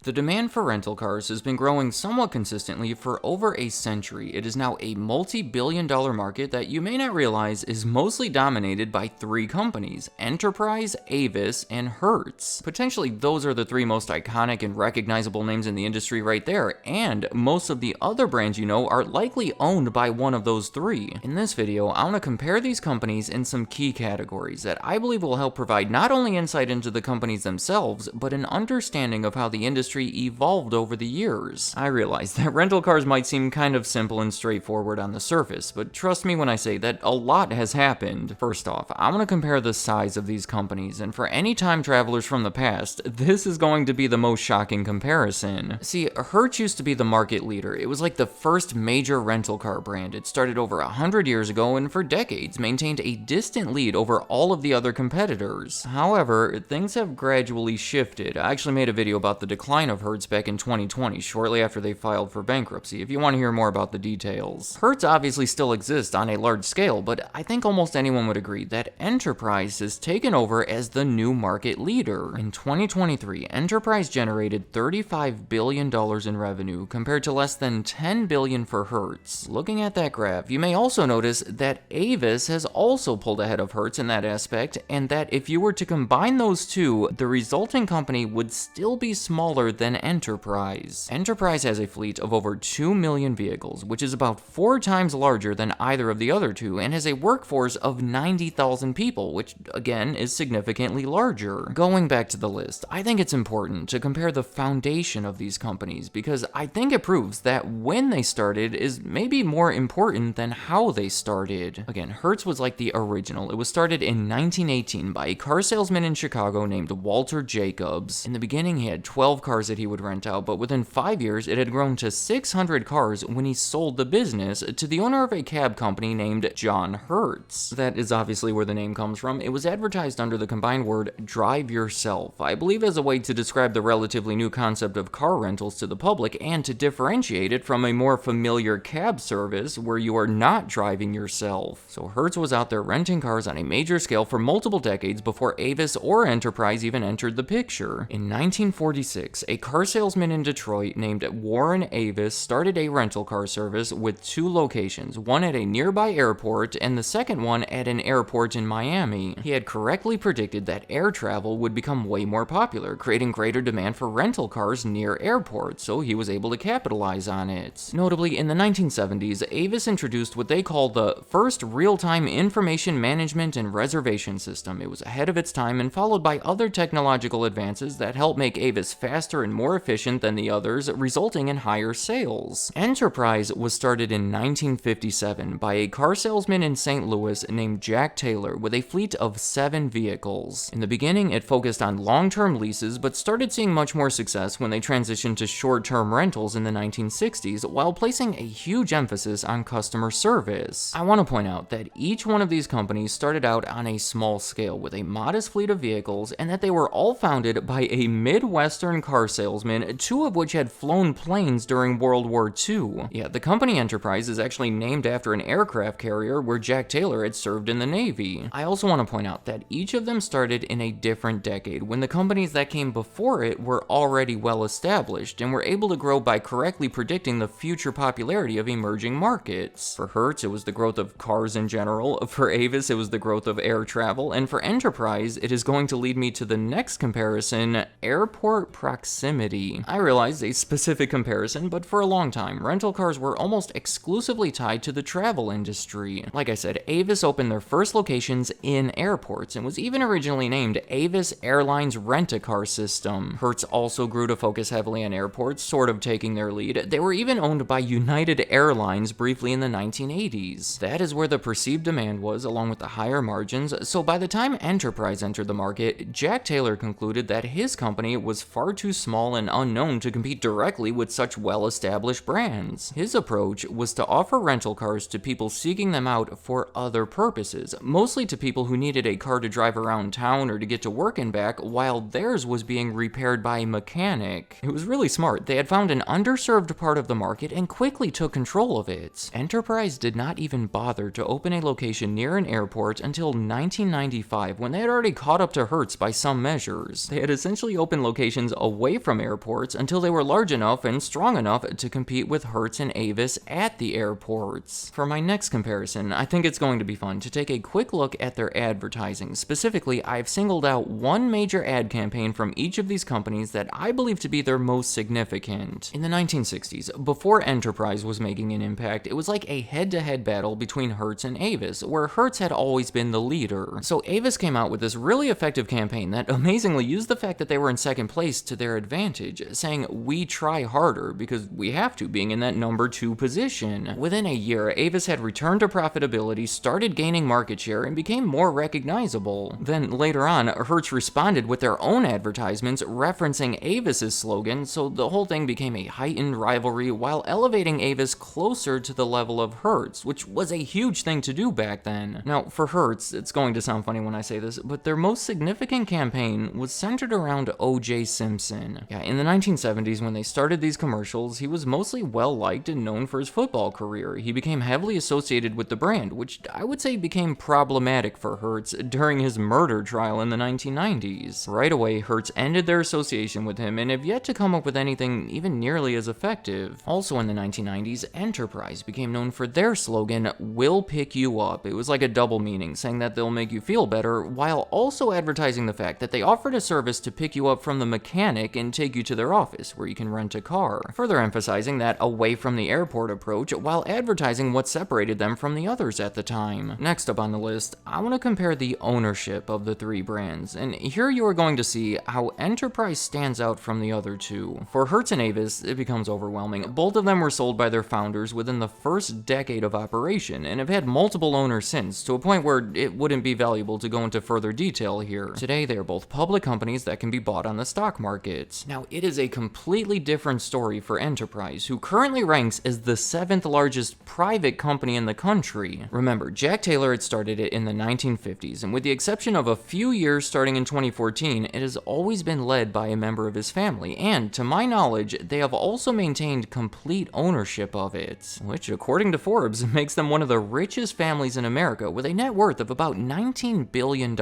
The demand for rental cars has been growing somewhat consistently for over a century. It is now a multi-billion-dollar market that you may not realize is mostly dominated by three companies: Enterprise, Avis, and Hertz. Potentially, those are the three most iconic and recognizable names in the industry right there, and most of the other brands you know are likely owned by one of those three. In this video, I want to compare these companies in some key categories that I believe will help provide not only insight into the companies themselves, but an understanding of how the industry evolved over the years. I realize that rental cars might seem kind of simple and straightforward on the surface, but trust me when I say that a lot has happened. First off, I want to compare the size of these companies, and for any time travelers from the past, this is going to be the most shocking comparison. See, Hertz used to be the market leader. It was like the first major rental car brand. It started over 100 years ago and for decades maintained a distant lead over all of the other competitors. However, things have gradually shifted. I actually made a video about the decline of Hertz back in 2020, shortly after they filed for bankruptcy, if you want to hear more about the details. Hertz obviously still exists on a large scale, but I think almost anyone would agree that Enterprise has taken over as the new market leader. In 2023, Enterprise generated $35 billion in revenue, compared to less than $10 billion for Hertz. Looking at that graph, you may also notice that Avis has also pulled ahead of Hertz in that aspect, and that if you were to combine those two, the resulting company would still be smaller than Enterprise. Enterprise has a fleet of over 2 million vehicles, which is about 4 times larger than either of the other two, and has a workforce of 90,000 people, which again is significantly larger. Going back to the list, I think it's important to compare the foundation of these companies, because I think it proves that when they started is maybe more important than how they started. Again, Hertz was like the original. It was started in 1918 by a car salesman in Chicago named Walter Jacobs. In the beginning, he had 12 cars that he would rent out, but within 5 years, it had grown to 600 cars when he sold the business to the owner of a cab company named John Hertz. That is obviously where the name comes from. It was advertised under the combined word drive yourself, I believe as a way to describe the relatively new concept of car rentals to the public and to differentiate it from a more familiar cab service where you are not driving yourself. So Hertz was out there renting cars on a major scale for multiple decades before Avis or Enterprise even entered the picture. In 1946, a car salesman in Detroit named Warren Avis started a rental car service with 2 locations, one at a nearby airport and the second one at an airport in Miami. He had correctly predicted that air travel would become way more popular, creating greater demand for rental cars near airports, so he was able to capitalize on it. Notably, in the 1970s, Avis introduced what they call the first real-time information management and reservation system. It was ahead of its time and followed by other technological advances that helped make Avis faster and more efficient than the others, resulting in higher sales. Enterprise was started in 1957 by a car salesman in St. Louis named Jack Taylor with a fleet of 7 vehicles. In the beginning, it focused on long-term leases, but started seeing much more success when they transitioned to short-term rentals in the 1960s, while placing a huge emphasis on customer service. I want to point out that each one of these companies started out on a small scale with a modest fleet of vehicles, and that they were all founded by a Midwestern car salesman, 2 of which had flown planes during World War II. Yeah, the company Enterprise is actually named after an aircraft carrier where Jack Taylor had served in the Navy. I also want to point out that each of them started in a different decade, when the companies that came before it were already well established and were able to grow by correctly predicting the future popularity of emerging markets. For Hertz, it was the growth of cars in general. For Avis, it was the growth of air travel. And for Enterprise, it is going to lead me to the next comparison: airport proximity. I realize a specific comparison, but for a long time, rental cars were almost exclusively tied to the travel industry. Like I said, Avis opened their first locations in airports and was even originally named Avis Airlines Rent-A-Car System. Hertz also grew to focus heavily on airports, sort of taking their lead. They were even owned by United Airlines briefly in the 1980s. That is where the perceived demand was, along with the higher margins, so by the time Enterprise entered the market, Jack Taylor concluded that his company was far too small small and unknown to compete directly with such well-established brands. His approach was to offer rental cars to people seeking them out for other purposes, mostly to people who needed a car to drive around town or to get to work and back, while theirs was being repaired by a mechanic. It was really smart. They had found an underserved part of the market and quickly took control of it. Enterprise did not even bother to open a location near an airport until 1995, when they had already caught up to Hertz by some measures. They had essentially opened locations away from airports until they were large enough and strong enough to compete with Hertz and Avis at the airports. For my next comparison, I think it's going to be fun to take a quick look at their advertising. Specifically, I've singled out one major ad campaign from each of these companies that I believe to be their most significant. In the 1960s, before Enterprise was making an impact, it was like a head-to-head battle between Hertz and Avis, where Hertz had always been the leader. So Avis came out with this really effective campaign that amazingly used the fact that they were in second place to their advantage, saying, "We try harder because we have to," being in that number 2 position. Within a year, Avis had returned to profitability, started gaining market share, and became more recognizable. Then later on, Hertz responded with their own advertisements referencing Avis's slogan, so the whole thing became a heightened rivalry while elevating Avis closer to the level of Hertz, which was a huge thing to do back then. Now, for Hertz, it's going to sound funny when I say this, but their most significant campaign was centered around O.J. Simpson. Yeah, in the 1970s, when they started these commercials, he was mostly well-liked and known for his football career. He became heavily associated with the brand, which I would say became problematic for Hertz during his murder trial in the 1990s. Right away, Hertz ended their association with him and have yet to come up with anything even nearly as effective. Also in the 1990s, Enterprise became known for their slogan, "We'll pick you up." It was like a double meaning, saying that they'll make you feel better, while also advertising the fact that they offered a service to pick you up from the mechanic and take you to their office, where you can rent a car, further emphasizing that away from the airport approach, while advertising what separated them from the others at the time. Next up on the list, I want to compare the ownership of the 3 brands, and here you are going to see how Enterprise stands out from the other 2. For Hertz and Avis, it becomes overwhelming. Both of them were sold by their founders within the first decade of operation, and have had multiple owners since, to a point where it wouldn't be valuable to go into further detail here. Today, they are both public companies that can be bought on the stock market. Now, it is a completely different story for Enterprise, who currently ranks as the 7th largest private company in the country. Remember, Jack Taylor had started it in the 1950s, and with the exception of a few years starting in 2014, it has always been led by a member of his family, and to my knowledge, they have also maintained complete ownership of it, which according to Forbes makes them one of the richest families in America with a net worth of about $19 billion.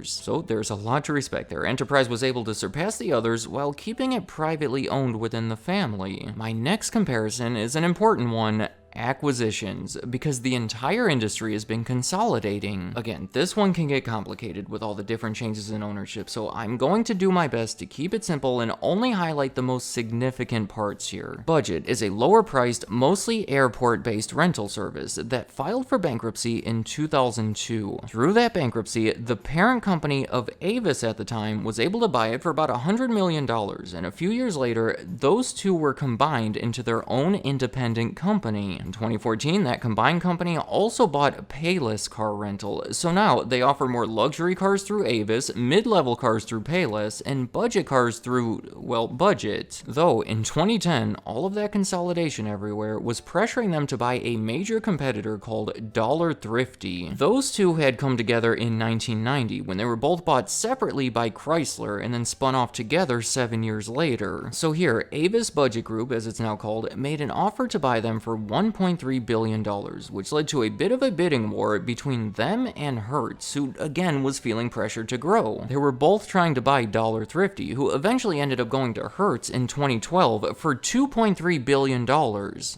So there's a lot to respect there. Enterprise was able to surpass the others while keeping it privately owned within the family. My next comparison is an important one: acquisitions, because the entire industry has been consolidating. Again, this one can get complicated with all the different changes in ownership, so I'm going to do my best to keep it simple and only highlight the most significant parts here. Budget is a lower-priced, mostly airport-based rental service that filed for bankruptcy in 2002. Through that bankruptcy, the parent company of Avis at the time was able to buy it for about $100 million, and a few years later, those two were combined into their own independent company. In 2014, that combined company also bought Payless Car Rental, so now they offer more luxury cars through Avis, mid-level cars through Payless, and budget cars through, well, Budget. Though, in 2010, all of that consolidation everywhere was pressuring them to buy a major competitor called Dollar Thrifty. Those two had come together in 1990, when they were both bought separately by Chrysler and then spun off together 7 years later. So here, Avis Budget Group, as it's now called, made an offer to buy them for $1.3 billion, which led to a bit of a bidding war between them and Hertz, who again was feeling pressure to grow. They were both trying to buy Dollar Thrifty, who eventually ended up going to Hertz in 2012 for $2.3 billion.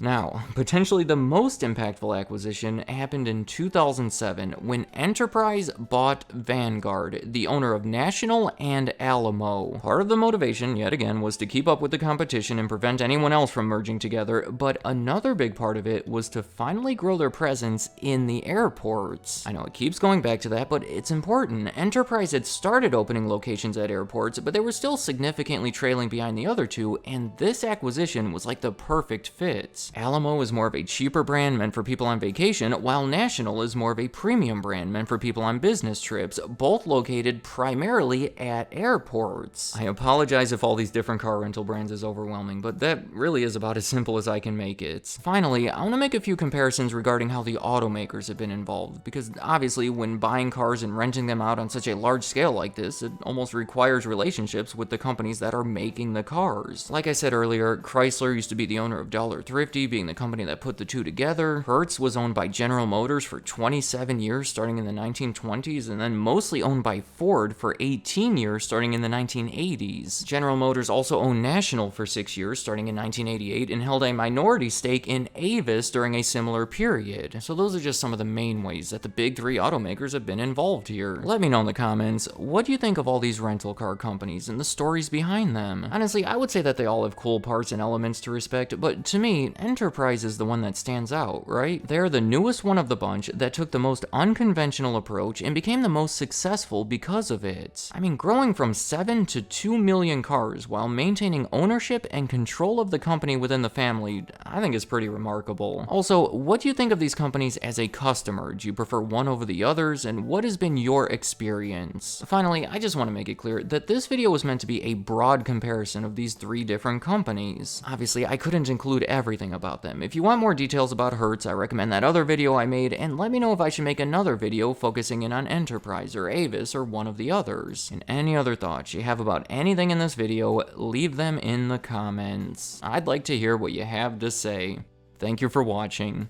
Now, potentially the most impactful acquisition happened in 2007 when Enterprise bought Vanguard, the owner of National and Alamo. Part of the motivation, yet again, was to keep up with the competition and prevent anyone else from merging together, but another big part of of it was to finally grow their presence in the airports. I know it keeps going back to that, but it's important. Enterprise had started opening locations at airports, but they were still significantly trailing behind the other two, and this acquisition was like the perfect fit. Alamo is more of a cheaper brand meant for people on vacation, while National is more of a premium brand meant for people on business trips, both located primarily at airports. I apologize if all these different car rental brands is overwhelming, but that really is about as simple as I can make it. Finally, I want to make a few comparisons regarding how the automakers have been involved, because obviously when buying cars and renting them out on such a large scale like this, it almost requires relationships with the companies that are making the cars. Like I said earlier, Chrysler used to be the owner of Dollar Thrifty, being the company that put the two together. Hertz was owned by General Motors for 27 years starting in the 1920s, and then mostly owned by Ford for 18 years starting in the 1980s. General Motors also owned National for 6 years starting in 1988 and held a minority stake in Avis during a similar period. So those are just some of the main ways that the big three automakers have been involved here. Let me know in the comments, what do you think of all these rental car companies and the stories behind them? Honestly, I would say that they all have cool parts and elements to respect, but to me, Enterprise is the one that stands out, right? They're the newest one of the bunch that took the most unconventional approach and became the most successful because of it. I mean, growing from 7 to 2 million cars while maintaining ownership and control of the company within the family, I think is pretty remarkable. Also, what do you think of these companies as a customer? Do you prefer one over the others, and what has been your experience? Finally, I just want to make it clear that this video was meant to be a broad comparison of these three different companies. Obviously, I couldn't include everything about them. If you want more details about Hertz, I recommend that other video I made, and let me know if I should make another video focusing in on Enterprise or Avis or one of the others. And any other thoughts you have about anything in this video, leave them in the comments. I'd like to hear what you have to say. Thank you for watching.